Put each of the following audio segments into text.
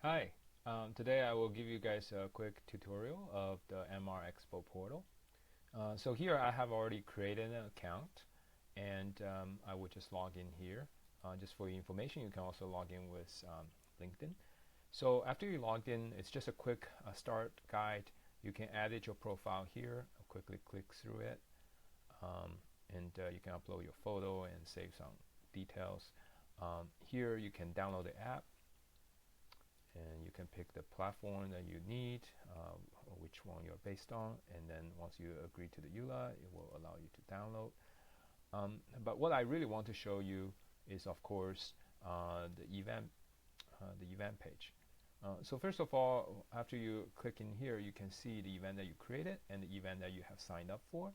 Hi, today I will give you guys a quick tutorial of the MRXPO portal. So here I have already created an account and I will just log in here. Just for your information, you can also log in with LinkedIn. So after you logged in, it's just a quick start guide. You can edit your profile here. I'll quickly click through it um, and you can upload your photo and save some details. Here you can download the app and you can pick the platform that you need, or which one you're based on, and then once you agree to the EULA, it will allow you to download. But what I really want to show you is, of course, the event page. So first of all, after you click in here, you can see the event that you created and the event that you have signed up for.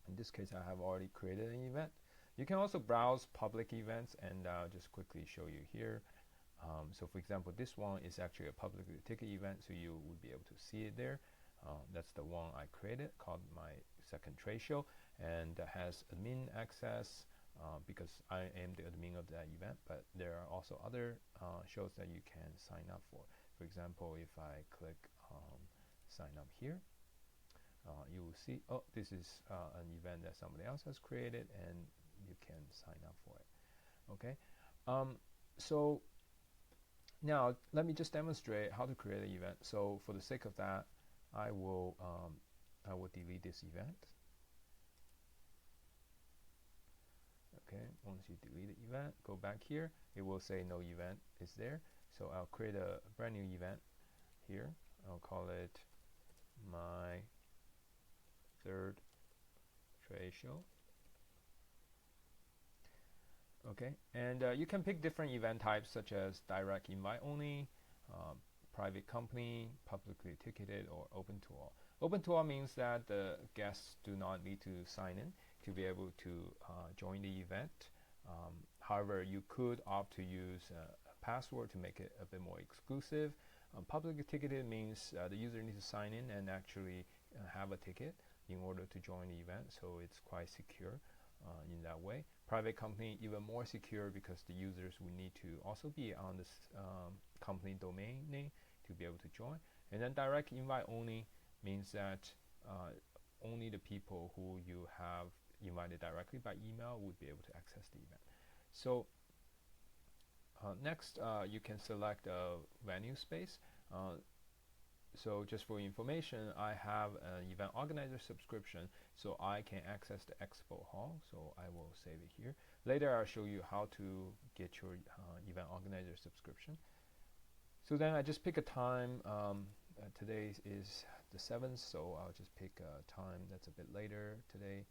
In this case, I have already created an event. You can also browse public events, and I'll just quickly show you here. So for example, this one is actually a publicly ticketed event, so you would be able to see it there. That's the one I created, called my second trade show, and that has admin access because I am the admin of that event, but there are also other shows that you can sign up for. For example, if I click sign up here, you will see, oh, this is an event that somebody else has created, and you can sign up for it. Okay, so now let me just demonstrate how to create an event. So for the sake of that, I will delete this event. Okay, once you delete the event, go back here. It will say no event is there. So I'll create a brand new event here. I'll call it my third trade show. Okay, and you can pick different event types such as direct invite only, private company, publicly ticketed, or open to all. Open to all means that the guests do not need to sign in to be able to join the event. However, you could opt to use a password to make it a bit more exclusive. Publicly ticketed means the user needs to sign in and actually have a ticket in order to join the event, so it's quite secure in that way. Private company, even more secure because the users will need to also be on this company domain name to be able to join. And then direct invite only means that only the people who you have invited directly by email would be able to access the event. So next, you can select a venue space. So just for information, I have an event organizer subscription, so I can access the expo hall. So I will save it here. Later, I'll show you how to get your event organizer subscription. So then I just pick a time. Today is the 7th, so I'll just pick a time that's a bit later today,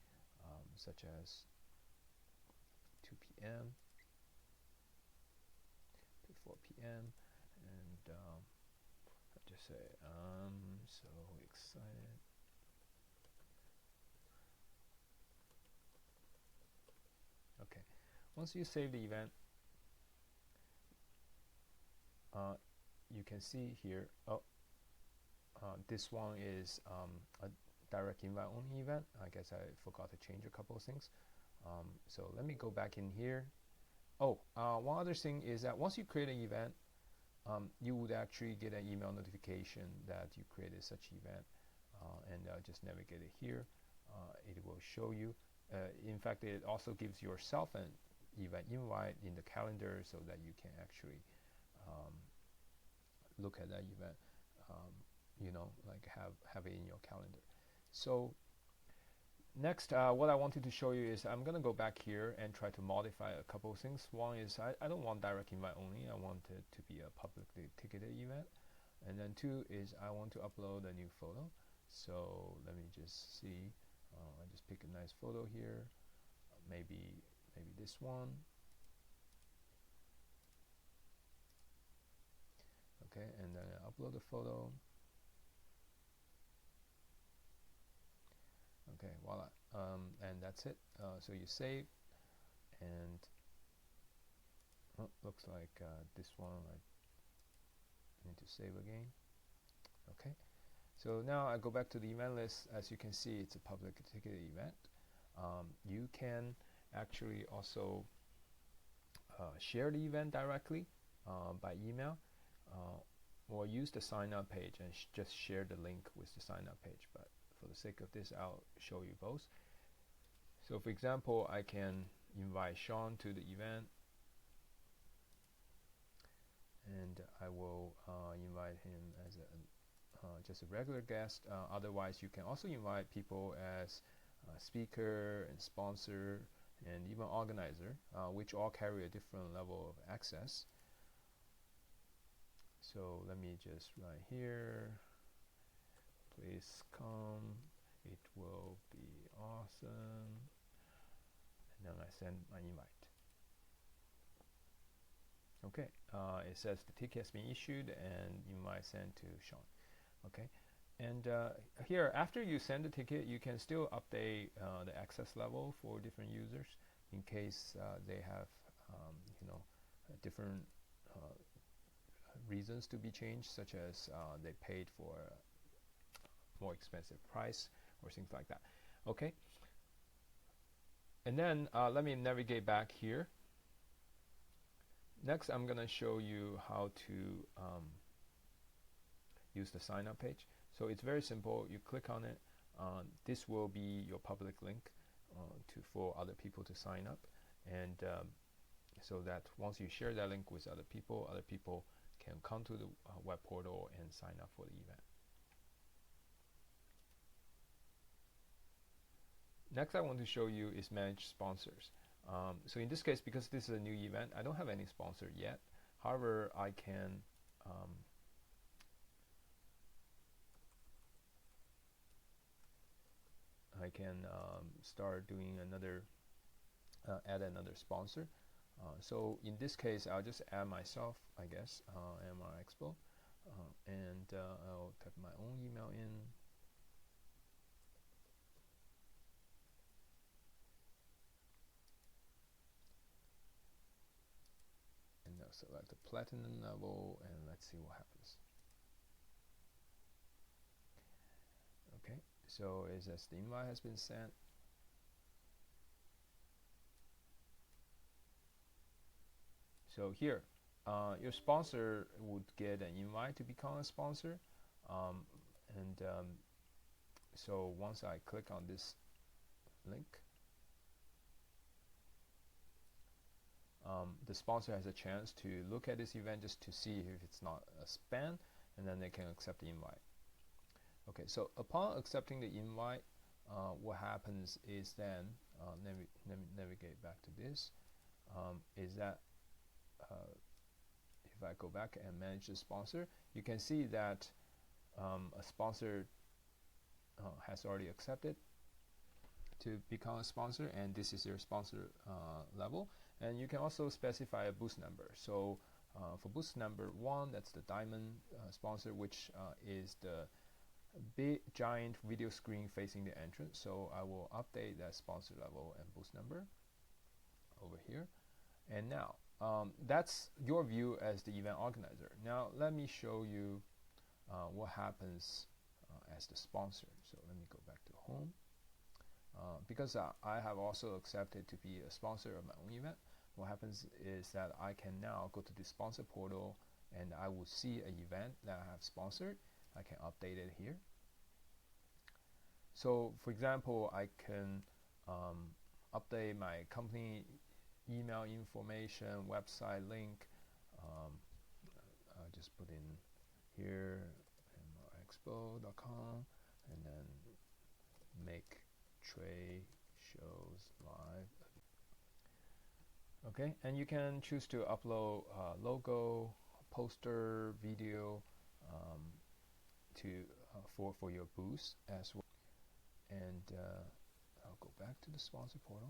such as 2 p.m. to 4 p.m. and just say, I'm so excited. Okay, once you save the event, you can see here, oh, this one is a direct invite only event. I guess I forgot to change a couple of things. So let me go back in here. Oh, one other thing is that once you create an event, you would actually get an email notification that you created such event, and just navigate it here. It will show you. In fact, it also gives yourself an event invite in the calendar so that you can actually look at that event, you know, like have it in your calendar. So next, what I wanted to show you is I'm going to go back here and try to modify a couple of things. One is I don't want direct invite only. I want it to be a publicly ticketed event. And then two is I want to upload a new photo. So let me just see. I just pick a nice photo here. Maybe this one. Okay, and then I upload the photo. Okay, voila. And that's it. So you save, and looks like this one I need to save again. Okay, so now I go back to the event list. As you can see, it's a public ticketed event. You can actually also share the event directly by email. or use the sign up page and just share the link with the sign up page. But for the sake of this, I'll show you both. So for example, I can invite Sean to the event, and I will invite him as just a regular guest. Otherwise, you can also invite people as speaker and sponsor and even organizer, which all carry a different level of access. So let me just write here, please come, it will be awesome, and then I send my invite. Okay, it says the ticket has been issued and invite sent to Sean. Okay, and here, after you send the ticket, you can still update the access level for different users in case they have different reasons to be changed, such as they paid for a more expensive price or things like that. Okay, and then let me navigate back here. Next, I'm going to show you how to use the sign up page. So it's very simple. You click on it. This will be your public link for other people to sign up, and so that once you share that link with other people can come to the web portal and sign up for the event. Next, I want to show you is manage sponsors. So in this case, because this is a new event, I don't have any sponsor yet. However, I can start doing another add another sponsor. So in this case, I'll just add myself, I guess, MRXPO, and I'll type my own email in. And I'll select the platinum level, and let's see what happens. Okay, so it says the invite has been sent. So here, your sponsor would get an invite to become a sponsor, so once I click on this link, the sponsor has a chance to look at this event just to see if it's not a spam, and then they can accept the invite. Okay, so upon accepting the invite, what happens is then, let me navigate back to this, is that if I go back and manage the sponsor, you can see that a sponsor has already accepted to become a sponsor, and this is your sponsor level. And you can also specify a booth number. So for booth number 1, that's the diamond sponsor, which is the big giant video screen facing the entrance. So I will update that sponsor level and booth number over here. And now that's your view as the event organizer. Now let me show you what happens as the sponsor. So let me go back to home. Because I have also accepted to be a sponsor of my own event, what happens is that I can now go to the sponsor portal, and I will see an event that I have sponsored. I can update it here. So for example, I can update my company email information, website link. I'll just put in here mrxpo.com, and then make trade shows live. Okay, and you can choose to upload logo, poster, video for your booth as well. And I'll go back to the sponsor portal.